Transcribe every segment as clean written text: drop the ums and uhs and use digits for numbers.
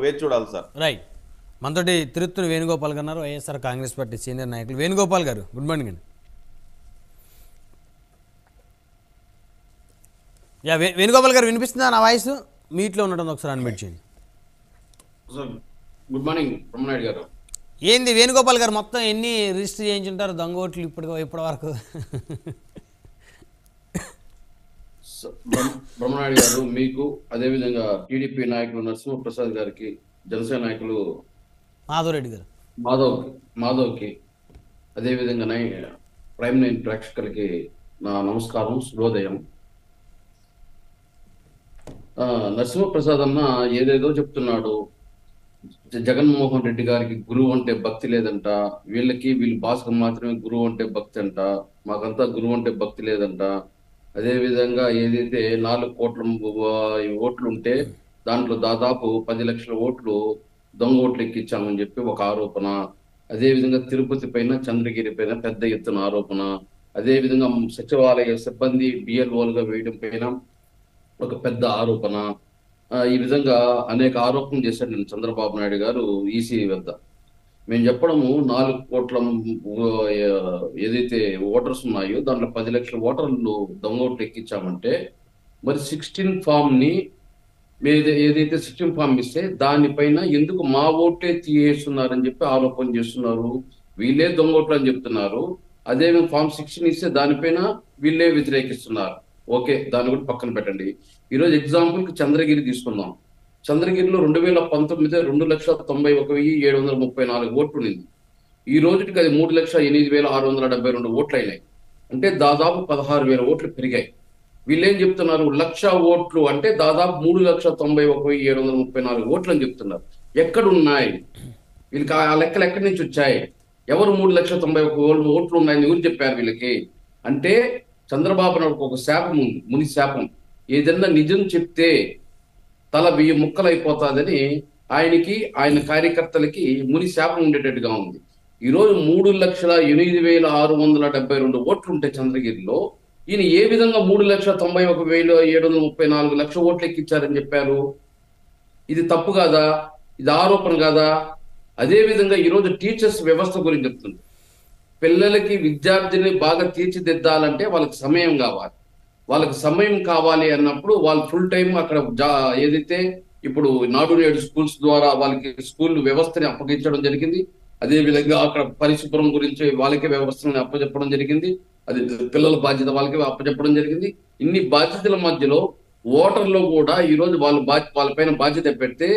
వేచి చూడాలి sir. Right. మనతోటి తిరుత్తూరు వేణుగోపాల్ గారు ఉన్నారు, వైఎస్ఆర్ కాంగ్రెస్ పార్టీ సీనియర్ నాయకులు. వేణుగోపాల్ గారు గుడ్ మార్నింగ్ అండి. వేణుగోపాల్ గారు వినిపిస్తుందా నా వాయిస్? మీట్లో ఉండడం ఒకసారి అన్మిట్ చేయండి. గుడ్ మార్నింగ్ బ్రహ్మనాయుడు గారు. ఏంది వేణుగోపాల్ గారు మొత్తం ఎన్ని రిజిస్టర్ చేయించుంటారు దొంగ ఓట్లు ఇప్పటి వరకు? బ్రహ్మనాయుడు గారు, మీకు అదేవిధంగా టీడీపీ నాయకులు నరసింహప్రసాద్ గారికి, జనసేన నాయకులు మాధవరెడ్డి గారు, మాధవ్కి అదేవిధంగా ప్రైమ్ 9 ప్రేక్షకులకి నా నమస్కారం, శుభోదయం. నరసింహప్రసాద్ అన్న ఏదేదో చెప్తున్నాడు. జగన్మోహన్ రెడ్డి గారికి గురువు అంటే భక్తి లేదంట, వీళ్ళ భాషకు మాత్రమే గురువు అంటే భక్తి అంట, మాకంతా గురువు అంటే భక్తి లేదంట. అదే విధంగా ఏదైతే 4 కోట్ల ఓట్లు ఉంటే దాంట్లో దాదాపు 10 లక్షల ఓట్లు దొంగ ఓట్లు ఎక్కించామని చెప్పి ఒక ఆరోపణ. అదే విధంగా తిరుపతి పైన, చంద్రగిరి పైన పెద్ద ఎత్తున ఆరోపణ. అదే విధంగా సచివాలయ సిబ్బంది బిఎల్ఓలుగా వేయడం పైన ఒక పెద్ద ఆరోపణ. ఈ విధంగా అనేక ఆరోపణలు చేశాడు నేను చంద్రబాబు నాయుడు గారు ఈసీ వద్ద. మేము చెప్పడము 4 కోట్ల ఏదైతే ఓటర్స్ ఉన్నాయో దాంట్లో 10 లక్షల ఓటర్లు దొంగ ఓట్లు ఎక్కించామంటే, మరి 16 ఫామ్ ని ఏదైతే 16 ఫామ్ ఇస్తే దానిపైన ఎందుకు మా ఓట్లే తీసేస్తున్నారని చెప్పి ఆరోపణ చేస్తున్నారు. వీళ్ళే దొంగ ఓట్లు అని చెప్తున్నారు. అదే ఫామ్ 16 ఇస్తే దానిపైన వీళ్ళే వ్యతిరేకిస్తున్నారు. ఓకే, దాన్ని కూడా పక్కన పెట్టండి. ఈరోజు ఎగ్జాంపుల్కి చంద్రగిరి తీసుకుందాం. చంద్రగిరిలో 2019 2,91,734 ఓట్లు ఉండింది. ఈ రోజుకి అది 3,08,672 ఓట్లు అయినాయి. అంటే దాదాపు 16,000 ఓట్లు పెరిగాయి. వీళ్ళేం చెప్తున్నారు, 1,00,000 ఓట్లు అంటే దాదాపు 3,91,734 ఓట్లు అని చెప్తున్నారు. ఎక్కడున్నాయి వీళ్ళకి ఆ లెక్కలు? ఎక్కడి నుంచి వచ్చాయి? ఎవరు 3,91,000 ఓట్లు ఉన్నాయని ఎవరు చెప్పారు వీళ్ళకి? అంటే చంద్రబాబు నాయుడు ఒక శాపం ఉంది, ముని శాపం. ఏదన్నా నిజం చెప్తే తల 1000 ముక్కలు అయిపోతాదని ఆయనకి, ఆయన కార్యకర్తలకి ముని శాపం ఉండేటట్టుగా ఉంది. ఈరోజు 3,08,672 ఓట్లు ఉంటే చంద్రగిరిలో ఈయన ఏ విధంగా 3,91,734 ఓట్లు ఎక్కించారని చెప్పారు? ఇది తప్పు కాదా? ఇది ఆరోపణ కాదా? అదే విధంగా ఈరోజు టీచర్స్ వ్యవస్థ గురించి చెప్తుంది. పిల్లలకి, విద్యార్థిని బాగా తీర్చిదిద్దాలంటే వాళ్ళకి సమయం కావాలి. వాళ్ళకి సమయం కావాలి అన్నప్పుడు వాళ్ళు ఫుల్ టైం అక్కడ ఏదైతే ఇప్పుడు నాడు నేడు స్కూల్స్ ద్వారా వాళ్ళకి స్కూల్ వ్యవస్థని అప్పగించడం జరిగింది. అదే విధంగా అక్కడ పరిశుభ్రం గురించి వాళ్ళకే వ్యవస్థని అప్పచెప్పడం జరిగింది. అది పిల్లల బాధ్యత వాళ్ళకి అప్పచెప్పడం జరిగింది. ఇన్ని బాధ్యతల మధ్యలో ఓటర్లు కూడా ఈరోజు వాళ్ళపైన బాధ్యత పెడితే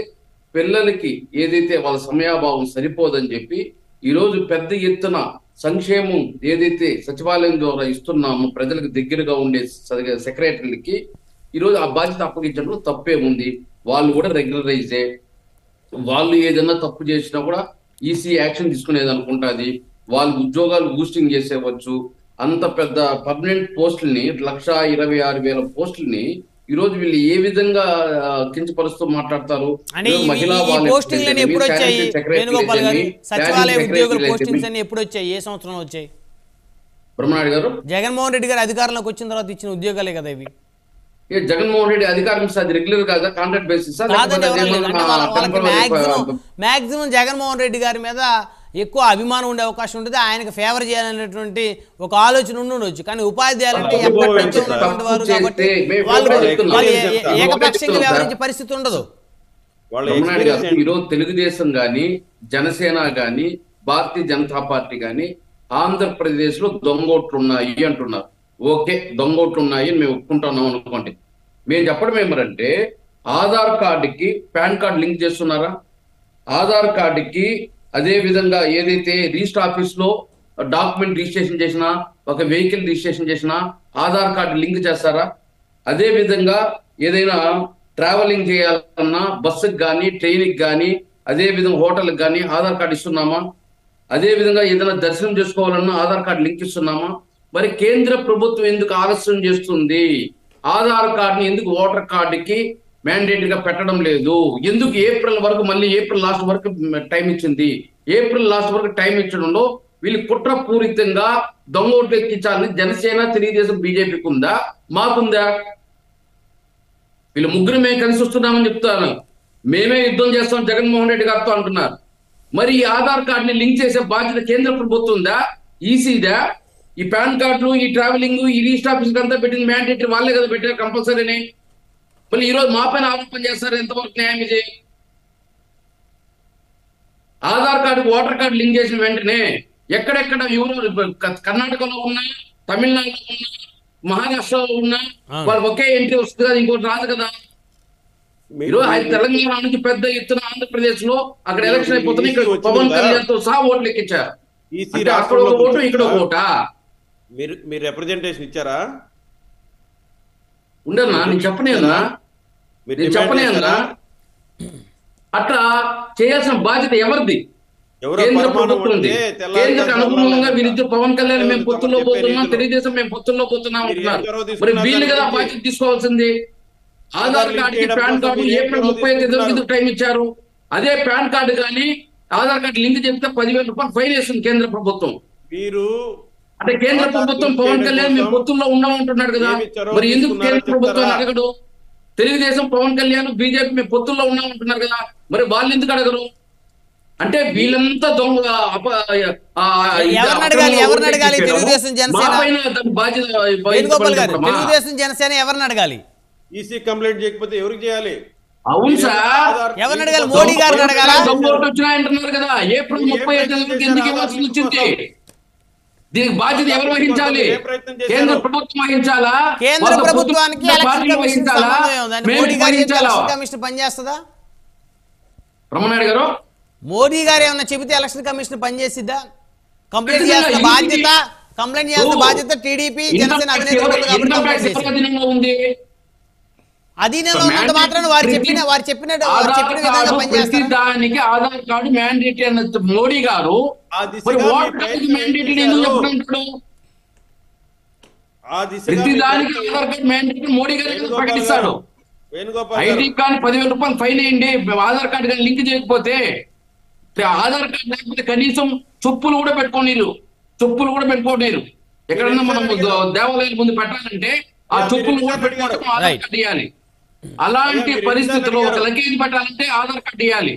పిల్లలకి ఏదైతే వాళ్ళ సమయాభావం సరిపోదని చెప్పి ఈరోజు పెద్ద ఎత్తున సంక్షేమం ఏదైతే సచివాలయం ద్వారా ఇస్తున్నామో ప్రజలకు దగ్గరగా ఉండే సెక్రటరీలకి ఈరోజు ఆ బాధ్యత అప్పగించడంలో తప్పేముంది? వాళ్ళు కూడా రెగ్యులరైజే. వాళ్ళు ఏదైనా తప్పు చేసినా కూడా ఈసీ యాక్షన్ తీసుకునేది అనుకుంటుంది. వాళ్ళు ఉద్యోగాలు బూస్టింగ్ చేసేవచ్చు. అంత పెద్ద పర్మనెంట్ పోస్టుల్ని 1,26,000 పోస్టుల్ని ఈరోజు వీళ్ళు ఏ విధంగా కించపరుస్తూ మాట్లాడతారు? మహిళా ఏ సంవత్సరంలో వచ్చాయి? బ్రహ్మనాయుడు గారు, జగన్మోహన్ రెడ్డి గారు అధికారంలోకి వచ్చిన తర్వాత ఇచ్చిన ఉద్యోగాలే కదా ఇవి. జగన్మోహన్ రెడ్డి అధికారం అది రెగ్యులర్ కాదా, contract basis? Maximum Jaganmohan Reddy గారి మీద ఎక్కువ అభిమానం ఉండే అవకాశం ఉంటుంది. ఆయనకు ఫేవర్ చేయాలనేటువంటి ఒక ఆలోచన ఉండొచ్చు. కానీ ఉపాధ్యాయులంటే ఎప్పటి నుంచి ఉన్నటువంటి వారు కాబట్టి వాళ్ళు ఏకపక్షంగా వ్యవహరించే పరిస్థితి ఉండదు. ఈరోజు తెలుగుదేశం గాని, జనసేన గాని, భారతీయ జనతా పార్టీ గాని ఆంధ్రప్రదేశ్ లో దొంగోట్లు ఉన్నాయి అంటున్నారు. ఓకే, దొంగోట్లు ఉన్నాయి మేము ఒప్పుకుంటున్నాం అనుకోండి. మేము చెప్పడం ఏమరంటే ఆధార్ కార్డుకి పాన్ కార్డు లింక్ చేస్తున్నారా? ఆధార్ కార్డుకి అదే విధంగా ఏదైతే రిజిస్టర్ ఆఫీస్ లో డాక్యుమెంట్ రిజిస్ట్రేషన్ చేసినా, ఒక వెహికల్ రిజిస్ట్రేషన్ చేసినా ఆధార్ కార్డు లింక్ చేస్తారా? అదే విధంగా ఏదైనా ట్రావెలింగ్ చేయాలన్నా బస్సుకి కానీ, ట్రైన్కి కానీ, అదే విధంగా హోటల్కి కానీ ఆధార్ కార్డు ఇస్తున్నామా? అదే విధంగా ఏదైనా దర్శనం చేసుకోవాలన్నా ఆధార్ కార్డు లింక్ ఇస్తున్నామా? మరి కేంద్ర ప్రభుత్వం ఎందుకు ఆలస్యం చేస్తుంది? ఆధార్ కార్డుని ఎందుకు ఓటర్ కార్డుకి మ్యాండేట్ గా పెట్టడం లేదు? ఎందుకు ఏప్రిల్ వరకు, మళ్ళీ ఏప్రిల్ లాస్ట్ వరకు టైం ఇచ్చింది? ఏప్రిల్ లాస్ట్ వరకు టైం ఇచ్చడంలో వీళ్ళు కుట్రపూరితంగా దొంగ ఓట్లు ఎక్కించాలని జనసేన, తెలుగుదేశం, బీజేపీకి ఉందా? మాకుందా? వీళ్ళు ముగ్గురు మేము కలిసి వస్తున్నామని చెప్తాను. మేమే యుద్ధం చేస్తాం జగన్మోహన్ రెడ్డి గారితో అంటున్నారు. మరి ఈ ఆధార్ కార్డుని లింక్ చేసే బాధ్యత కేంద్ర ప్రభుత్వందా, ఈసీదా? ఈ పాన్ కార్డులు, ఈ ట్రావెలింగ్, ఈ రిజిస్టర్ ఆఫీస్ అంతా పెట్టిన మ్యాండేటరీ వాళ్ళే కదా పెట్టారు కంపల్సరీని. మళ్ళీ ఈ రోజు మా పైన ఆరోపణ చేస్తారు, ఎంతవరకు న్యాయం ఇది? Aadhaar card voter card link చేసిన వెంటనే ఎక్కడెక్కడ కర్ణాటకలో ఉన్నా, తమిళనాడులో ఉన్నా, మహారాష్ట్రలో ఉన్నా వాళ్ళు ఒకే ఎంట్రీ వస్తుంది కదా, ఇంకోటి రాదు కదా. ఈరోజు తెలంగాణ నుంచి పెద్ద ఎత్తున ఆంధ్రప్రదేశ్ లో అక్కడ ఎలక్షన్ అయిపోతుంది, ఇక్కడ పవన్ కళ్యాణ్ తో సహా ఓట్లు ఎక్కించారు. అక్కడ ఒక ఓటు, ఇక్కడ ఒక ఓటా? మీరు రిప్రజెంటేషన్ ఇచ్చారా? ఉండన్నా నేను చెప్పనేనా, అట్లా చేయాల్సిన బాధ్యత ఎవరిది? కేంద్ర ప్రభుత్వం. కేంద్రకు అనుగుణంగా వీరిద్దరు పవన్ కళ్యాణ్ మేము పొత్తుల్లో పోతున్నాం, తెలుగుదేశం మేము పొత్తుల్లో పోతున్నాం అంటున్నారు. మరి వీళ్ళు కదా బాధ్యత తీసుకోవాల్సింది. ఆధార్ కార్డుకి పాన్ కార్డు ఏప్రిల్ 35 టైం ఇచ్చారు. అదే పాన్ కార్డు కానీ ఆధార్ కార్డు లింక్ చెప్తే 10,000 రూపాయలు ఫైన్ వేస్తుంది కేంద్ర ప్రభుత్వం. అంటే కేంద్ర ప్రభుత్వం పవన్ కళ్యాణ్ మేము పొత్తుల్లో ఉన్నామంటున్నాడు కదా, మరి ఎందుకు కేంద్ర ప్రభుత్వం అడగడు? తెలుగుదేశం, పవన్ కళ్యాణ్, బీజేపీ మేము పొత్తుల్లో ఉన్నామంటున్నారు కదా, మరి వాళ్ళు ఎందుకు అడగరు? అంటే వీళ్ళంతా దొంగ తెలుగుదేశం జనసేన ఎవరిని అడగాలి? ఈసీ కంప్లైంట్ చేయకపోతే ఎవరికి చేయాలి? అవును సార్, ఎవరిని అడగాలి? మోడీ గారిని అడగాలా? వచ్చినాయంటున్నారు కదా, ఏప్రిల్ 35 ఎందుకు ఇవ్వాల్సి వచ్చింది? దీనికి బాధ్యత ఎవరు వహించాలి? కేంద్ర ప్రభుత్వం వహించాలా? కేంద్ర ప్రభుత్వానికి ఎలక్షన్ కమిషన్ పనిచేస్తుందా? రమణాయుడు గారు, మోడీ గారు ఏమన్నా చెబితే ఎలక్షన్ కమిషన్ పనిచేసిద్దా? కంప్లైంట్ చేయాల్సిన బాధ్యత టీడీపీ, జనసేన ఉంది. అధీనంలో ఉన్నంత మాత్రం వారు చెప్పిన విధంగా పనిచేస్తారు. దానికి ఆధార్ కార్డు మ్యాండేటరీ అన్న మోడీ గారు మ్యాండేటరీ ఎందుకు చెప్పుకుంటాడు? ప్రతి దానికి ఆధార్ కార్డు మ్యాండేటరీ మోడీ గారు ప్రకటిస్తాడు. ఐటీ కార్డు 10,000 రూపాయలు ఫైన్ వేయండి, ఆధార్ కార్డు కానీ లింక్ చేయకపోతే. ఆధార్ కార్డు లేకపోతే కనీసం చెప్పులు కూడా పెట్టుకోనీరు. ఎక్కడన్నా మనం దేవాలయాల ముందు పెట్టాలంటే ఆ చెప్పులు కూడా పెట్టుకోవడం ఆధార్ కార్డు ఇవ్వాలి. అలాంటి పరిస్థితుల్లో ఒక లగేజ్ పెట్టాలంటే ఆధార్ కార్డు ఇవ్వాలి,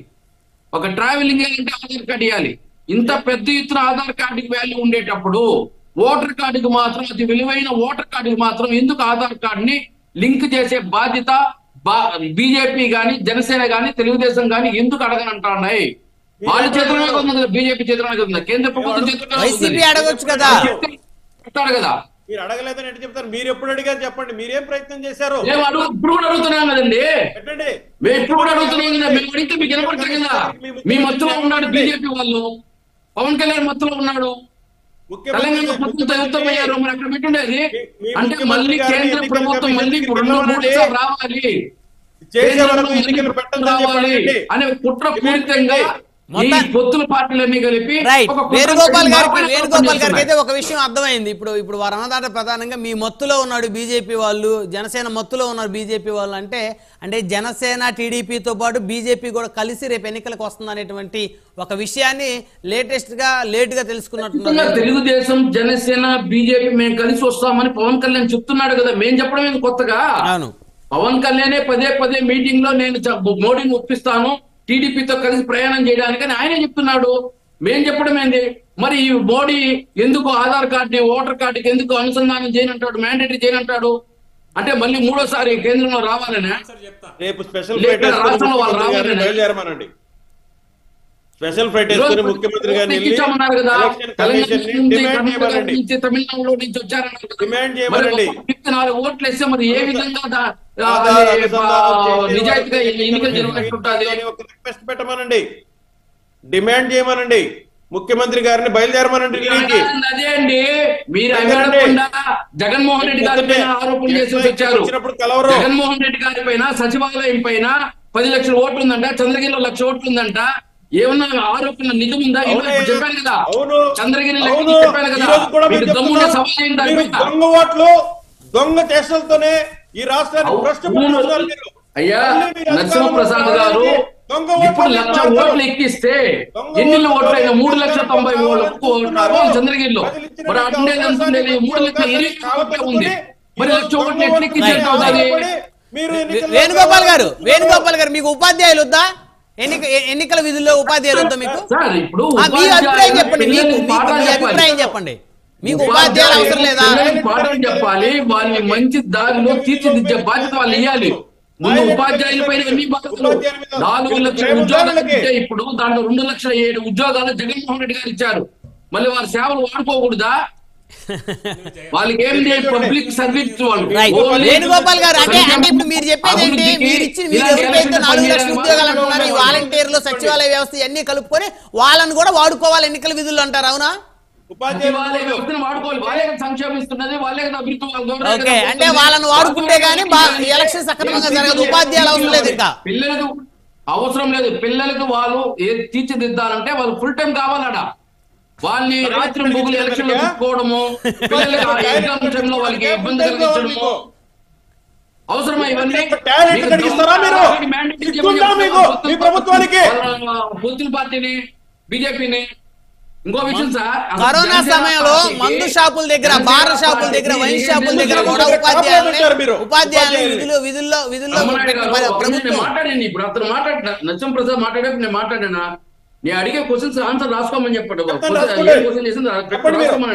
ఒక ట్రావెలింగ్ అంటే ఆధార్ కార్డు ఇవ్వాలి. ఇంత పెద్ద ఎత్తున ఆధార్ కార్డుకి వాల్యూ ఉండేటప్పుడు ఓటర్ కార్డుకి మాత్రం, అతి విలువైన ఓటర్ కార్డుకి మాత్రం ఎందుకు ఆధార్ కార్డుని లింక్ చేసే బాధ్యత బీజేపీ గాని, జనసేన గాని, తెలుగుదేశం గాని ఎందుకు అడగనంటున్నాయి? వాళ్ళ చేతుల్లోనే ఉంది కదా, బీజేపీ చేతుల్లోనే కదా, కేంద్ర ప్రభుత్వం చేతుల్లో అడగొచ్చు కదా. పెట్టాడు కదా. మీరు అడగలేదని ఎట్లా చెప్తారు? మీరు ఎప్పుడు అడిగారు చెప్పండి, మీరేం ప్రయత్నం చేశారు? ఇప్పుడు కూడా అడుగుతున్నాం కదండి, మేము ఇప్పుడు కూడా అడుగుతున్నాం కదా. మేము అడిగితే మీకు వినపడతారు కదా. మీ మధ్యలో ఉన్నాడు బీజేపీ వాళ్ళు, పవన్ కళ్యాణ్ మధ్యలో ఉన్నాడు, తెలంగాణ ప్రభుత్వం అయ్యారు. మరి అక్కడ పెట్టుండేది అంటే మళ్ళీ కేంద్ర ప్రభుత్వం మళ్ళీ 2-3 రావాలి అనే కుట్ర పూరితంగా పొత్తుల పార్టీలన్నీ కలిపి. వేణుగోపాల్ గారికి అయితే ఒక విషయం అర్థమైంది. ఇప్పుడు వారు అన్నదాట ప్రధానంగా మీ మత్తులో ఉన్నాడు బీజేపీ వాళ్ళు, జనసేన మత్తులో ఉన్నారు బీజేపీ వాళ్ళు. అంటే జనసేన టీడీపీతో పాటు బీజేపీ కూడా కలిసి రేపు ఎన్నికలకు వస్తుంది అనేటువంటి ఒక విషయాన్ని లేటుగా తెలుసుకున్నట్టున్నారు. తెలుగుదేశం, జనసేన, బీజేపీ మేము కలిసి వస్తామని పవన్ కళ్యాణ్ చెప్తున్నాడు కదా. మేము చెప్పడం కొత్తగా? అవును, పవన్ కళ్యాణే పదే మీటింగ్ లో నేను మోడీని ఒప్పిస్తాను టీడీపీతో కలిసి ప్రయాణం చేయడానికని ఆయనే చెప్తున్నాడు. మేం చెప్పడం ఏంది? మరి ఈ మోడీ ఎందుకు ఆధార్ కార్డుని ఓటర్ కార్డుకి ఎందుకు అనుసంధానం చేయనంటాడు, మ్యాండేటరీ చేయనంటాడు? అంటే మళ్ళీ 3వ సారి కేంద్రంలో రావాలనే, రేపు స్పెషల్ రాష్ట్రంలో వాళ్ళు రావాలనే స్పెషల్ ఫ్లైట్ వేసుకుని ముఖ్యమంత్రి గారిని ఇచ్చామన్నారు కదా. తమిళనాడులో నుంచి వచ్చారన్నారు. 4 ఓట్లు వేస్తే మరి ఏ విధంగా నిజాయితీగా ఎన్నికలు జరిగినట్టుంటది? పెట్టమనండి, డిమాండ్ చేయమనండి, ముఖ్యమంత్రి గారిని బయలుదేరమనండి. అదే అండి, మీరు అడగకుండా జగన్మోహన్ రెడ్డి గారి పైన ఆరోపణ చేసి వచ్చారు. జగన్మోహన్ రెడ్డి గారి పైన సచివాలయం పైన 10 లక్షల ఓట్లు ఉందంట, చంద్రగిరిలో 1,00,000 ఓట్లు ఉందంట. ఏమన్నా ఆరోపణ నిజం ఉందా? చెప్పాను కదా, చంద్రగిరి చెప్పాను కదా. దొంగ ఓట్లు, దొంగ చేష్టలతోనే ఈ రాష్ట్రాన్ని. అయ్యా నరసింహప్రసాద్ గారు, ఇప్పుడు 1,00,000 ఓట్లు ఎక్కిస్తే ఎన్ని ఓట్లు అయినా 3,90,000 చంద్రగిరిలో. మరి అటుండేది 3,20,000 ఉంది. మరి 1,00,000 ఓట్లు ఎట్లా ఎక్కించేట్టు అవుతుంది? మీరు ఎన్నికల్లో వేణుగోపాల్ గారు మీకు ఉపాధ్యాయులు వద్దా? ఎన్నికల విధుల్లో ఉపాధ్యాయులు వద్దా మీకు? సార్ ఇప్పుడు మీ అభిప్రాయం చెప్పండి. మీ అభిప్రాయం చెప్పండి. మీకు ఉపాధ్యాయులు అవసరం లేదా? పాఠం చెప్పాలి, వాళ్ళని మంచి దారిలో తీర్చిదిద్దే బాధ్యత వాళ్ళు ఇవ్వాలి. ముందు ఉపాధ్యాయుల పైన ఎన్ని బాధ్యతలు? 4 లక్షల ఉద్యోగాలు ఇస్తే ఇప్పుడు దాంట్లో 2,07,000 ఉద్యోగాలు జగన్మోహన్ రెడ్డి గారు ఇచ్చారు. మళ్ళీ వారి సేవలు వాడుకోకూడదా? వాళ్ళకి ఏంటి పబ్లిక్ సర్వీస్ వాళ్ళు. వేణుగోపాల్ గారు అంటే ఇప్పుడు మీరు చెప్పేది ఏంటి? మీరు ఎవరికైతే 4 లక్షల ఉద్యోగాలు అంటున్నారు, ఈ వాలంటీర్లు సచివాలయ వ్యవస్థ అన్ని కలుపుకొని వాళ్ళని కూడా వాడుకోవాలి ఎన్నికల విధులు అంటారు, అవునా? వ్యవస్థను వాడుకోవాలి. వాళ్ళే సంక్షేమిస్తున్నది, వాళ్ళే ఓకే, అంటే వాళ్ళని వాడుకుంటే గానీ ఎలక్షన్ సక్రమంగా జరగదు. ఉపాధ్యాయులు అవసరం లేదు. ఇంకా పిల్లలకు అవసరం లేదు. పిల్లలకు వాళ్ళు తీర్చిదిద్దాలంటే వాళ్ళు ఫుల్ టైం కావాలట. వాళ్ళని రాత్రి ముగ్గులు ఎలక్షన్ లో తిప్పుకోవడము, పిల్లలకి ఎగ్జామ్ టైంలో వాళ్ళకి ఇబ్బంది కలిగించడము అవసరమా? ఇవన్నీ పొత్తుల పార్టీని, బీజేపీని. ఇంకో విషయం సార్, కరోనా సమయంలో మందు షాపుల దగ్గర, బార్ షాపుల దగ్గర, వైన్ షాపుల దగ్గర కూడా ఉపాధ్యాయులు విధుల్లో మాట్లాడండి. ఇప్పుడు అతను నచ్చం ప్రసాద్ మాట్లాడేప్పుడు నేను మాట్లాడానా? నేను అడిగే క్వశ్చన్స్ ఆన్సర్ రాసుకోమని చెప్పండి. క్వశ్చన్ చేసింది రాసుకోమని.